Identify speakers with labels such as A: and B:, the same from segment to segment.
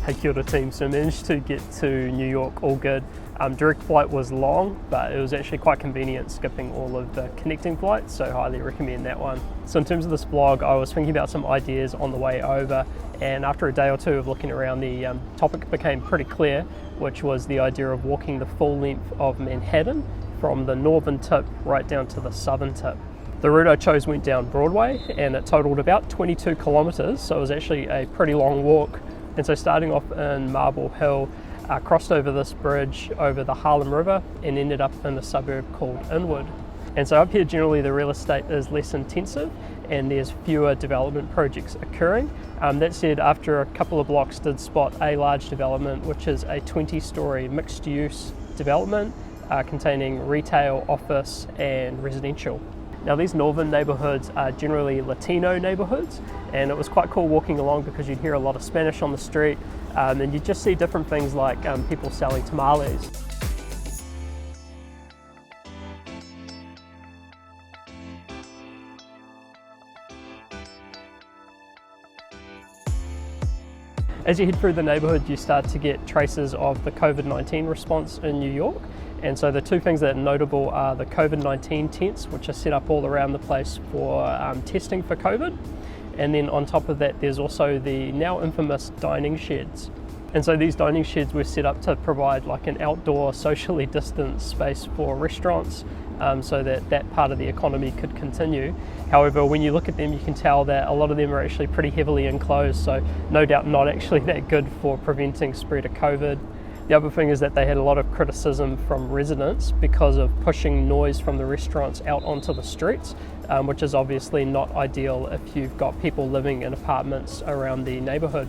A: Hey, kia ora team. So managed to get to New York all good. Direct flight was long, but it was actually quite convenient skipping all of the connecting flights, so highly recommend that one. So in terms of this vlog, I was thinking about some ideas on the way over, and after a day or two of looking around, the topic became pretty clear, which was the idea of walking the full length of Manhattan from the northern tip right down to the southern tip. The route I chose went down Broadway, and it totaled about 22 kilometers, so it was actually a pretty long walk. And so starting off in Marble Hill, crossed over this bridge over the Harlem River and ended up in a suburb called Inwood. And so up here generally the real estate is less intensive and there's fewer development projects occurring. That said, after a couple of blocks did spot a large development, which is a 20-story mixed use development containing retail, office and residential. Now these northern neighborhoods are generally Latino neighborhoods, and it was quite cool walking along because you'd hear a lot of Spanish on the street, and you'd just see different things like people selling tamales. As you head through the neighborhood, you start to get traces of the COVID-19 response in New York. And so the two things that are notable are the COVID-19 tents, which are set up all around the place for testing for COVID. And then on top of that, there's also the now infamous dining sheds. And so these dining sheds were set up to provide like an outdoor socially distanced space for restaurants, so that that part of the economy could continue. However, when you look at them, you can tell that a lot of them are actually pretty heavily enclosed, so no doubt not actually that good for preventing spread of COVID. The other thing is that they had a lot of criticism from residents because of pushing noise from the restaurants out onto the streets, which is obviously not ideal if you've got people living in apartments around the neighborhood.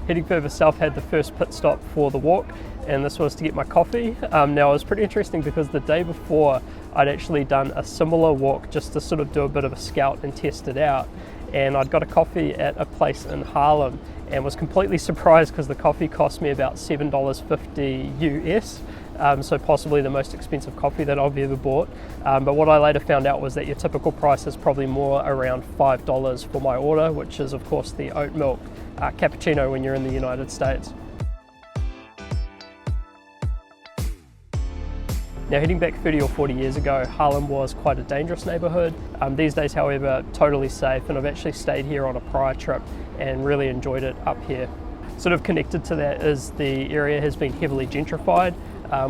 A: Heading further south had the first pit stop for the walk, and this was to get my coffee. Now it was pretty interesting because the day before I'd actually done a similar walk just to sort of do a bit of a scout and test it out, and I'd got a coffee at a place in Harlem and was completely surprised because the coffee cost me about $7.50 US, so possibly the most expensive coffee that I've ever bought. But what I later found out was that your typical price is probably more around $5 for my order, which is of course the oat milk cappuccino when you're in the United States. Now heading back 30 or 40 years ago, Harlem was quite a dangerous neighbourhood. These days, however, totally safe, and I've actually stayed here on a prior trip and really enjoyed it up here. Sort of connected to that is the area has been heavily gentrified,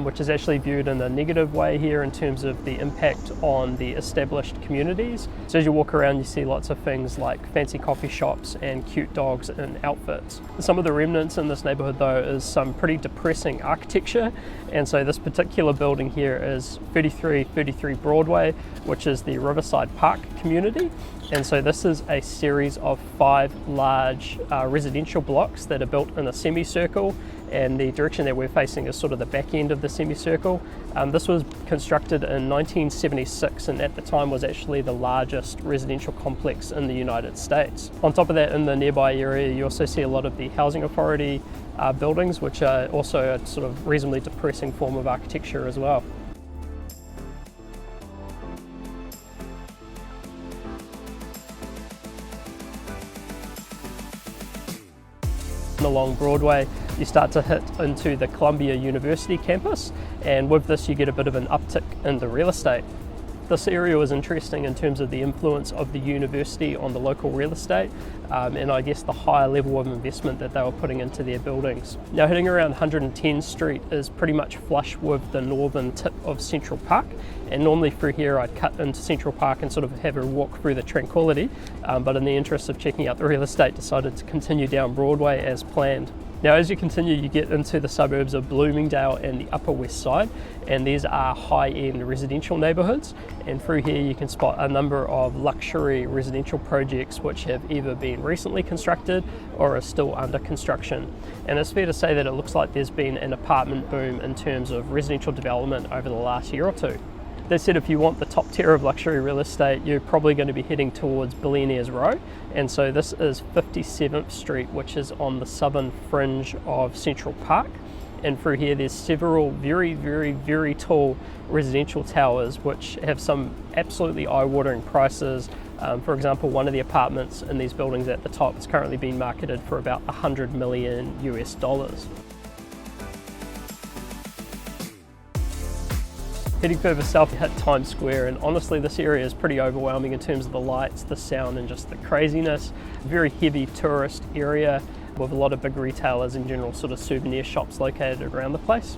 A: which is actually viewed in a negative way here in terms of the impact on the established communities. So as you walk around, you see lots of things like fancy coffee shops and cute dogs in outfits. Some of the remnants in this neighborhood though is some pretty depressing architecture, and so this particular building here is 3333 Broadway, which is the Riverside Park community. And so this is a series of 5 large residential blocks that are built in a semicircle, and the direction that we're facing is sort of the back end of the semicircle. This was constructed in 1976 and at the time was actually the largest residential complex in the United States. On top of that, in the nearby area, you also see a lot of the housing authority buildings, which are also a sort of reasonably depressing form of architecture as well. Along Broadway, you start to hit into the Columbia University campus, and with this you get a bit of an uptick in the real estate. This area was interesting in terms of the influence of the university on the local real estate, and I guess the higher level of investment that they were putting into their buildings. Now hitting around 110th Street is pretty much flush with the northern tip of Central Park, and normally through here I'd cut into Central Park and sort of have a walk through the tranquility, but in the interest of checking out the real estate decided to continue down Broadway as planned. Now as you continue, you get into the suburbs of Bloomingdale and the Upper West Side, and these are high-end residential neighbourhoods, and through here you can spot a number of luxury residential projects which have either been recently constructed or are still under construction. And it's fair to say that it looks like there's been an apartment boom in terms of residential development over the last year or two. That said, if you want the top tier of luxury real estate, you're probably going to be heading towards Billionaires Row. And so this is 57th Street, which is on the southern fringe of Central Park. And through here, there's several very tall residential towers, which have some absolutely eye-watering prices, For example, one of the apartments in these buildings at the top is currently being marketed for about 100 million US dollars. Heading further south, you hit Times Square, and honestly this area is pretty overwhelming in terms of the lights, the sound and just the craziness. Very heavy tourist area with a lot of big retailers and general sort of souvenir shops located around the place.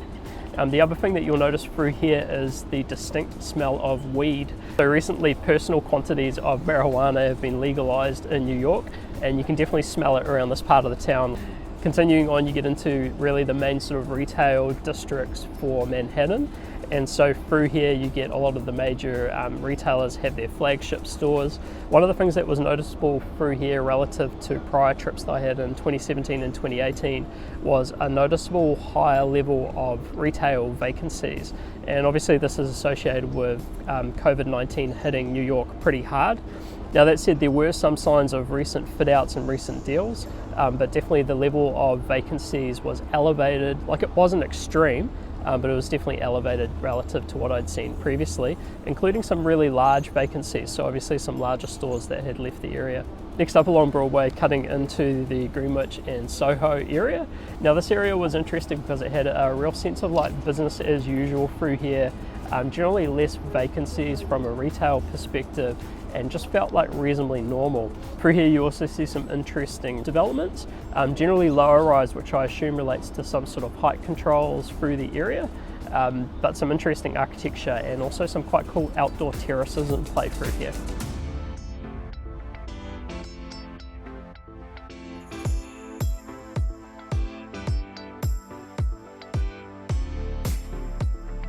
A: The other thing that you'll notice through here is the distinct smell of weed. So recently personal quantities of marijuana have been legalized in New York, and you can definitely smell it around this part of the town. Continuing on, you get into really the main sort of retail districts for Manhattan. And so through here you get a lot of the major retailers have their flagship stores. One of the things that was noticeable through here relative to prior trips that I had in 2017 and 2018 was a noticeable higher level of retail vacancies. And obviously this is associated with COVID-19 hitting New York pretty hard. Now that said, there were some signs of recent fit outs and recent deals, but definitely the level of vacancies was elevated. Like, it wasn't extreme, but it was definitely elevated relative to what I'd seen previously, including some really large vacancies, so obviously some larger stores that had left the area. Next up along Broadway, cutting into the Greenwich and Soho area. Now this area was interesting because it had a real sense of like business as usual through here, generally less vacancies from a retail perspective, and just felt like reasonably normal. Through here you also see some interesting developments, generally lower rise, which I assume relates to some sort of height controls through the area, but some interesting architecture and also some quite cool outdoor terraces in play through here.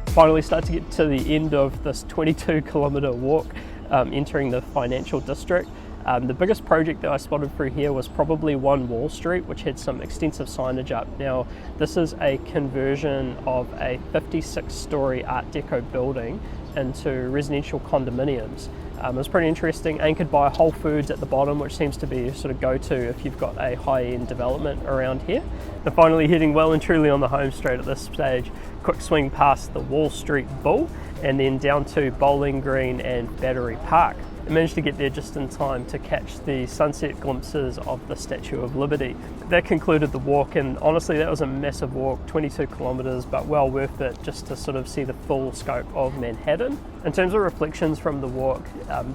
A: Finally start to get to the end of this 22-kilometre walk, entering the financial district. The biggest project that I spotted through here was probably 1 Wall Street, which had some extensive signage up. Now this is a conversion of a 56-storey Art Deco building into residential condominiums. It was pretty interesting, anchored by Whole Foods at the bottom, which seems to be sort of go-to if you've got a high-end development around here. And finally heading well and truly on the home straight at this stage, quick swing past the Wall Street Bull and then down to Bowling Green and Battery Park. I managed to get there just in time to catch the sunset glimpses of the Statue of Liberty. That concluded the walk, and honestly that was a massive walk, 22 kilometres, but well worth it just to sort of see the full scope of Manhattan. In terms of reflections from the walk,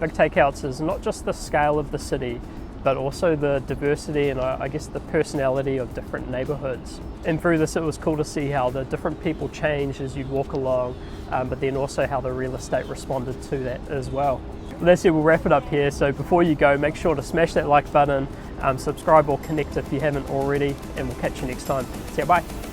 A: big takeouts is not just the scale of the city, but also the diversity and I guess the personality of different neighbourhoods. And through this it was cool to see how the different people change as you walk along, but then also how the real estate responded to that as well. That's it, we'll wrap it up here. So before you go, make sure to smash that like button, subscribe or connect if you haven't already, and we'll catch you next time. See ya, bye.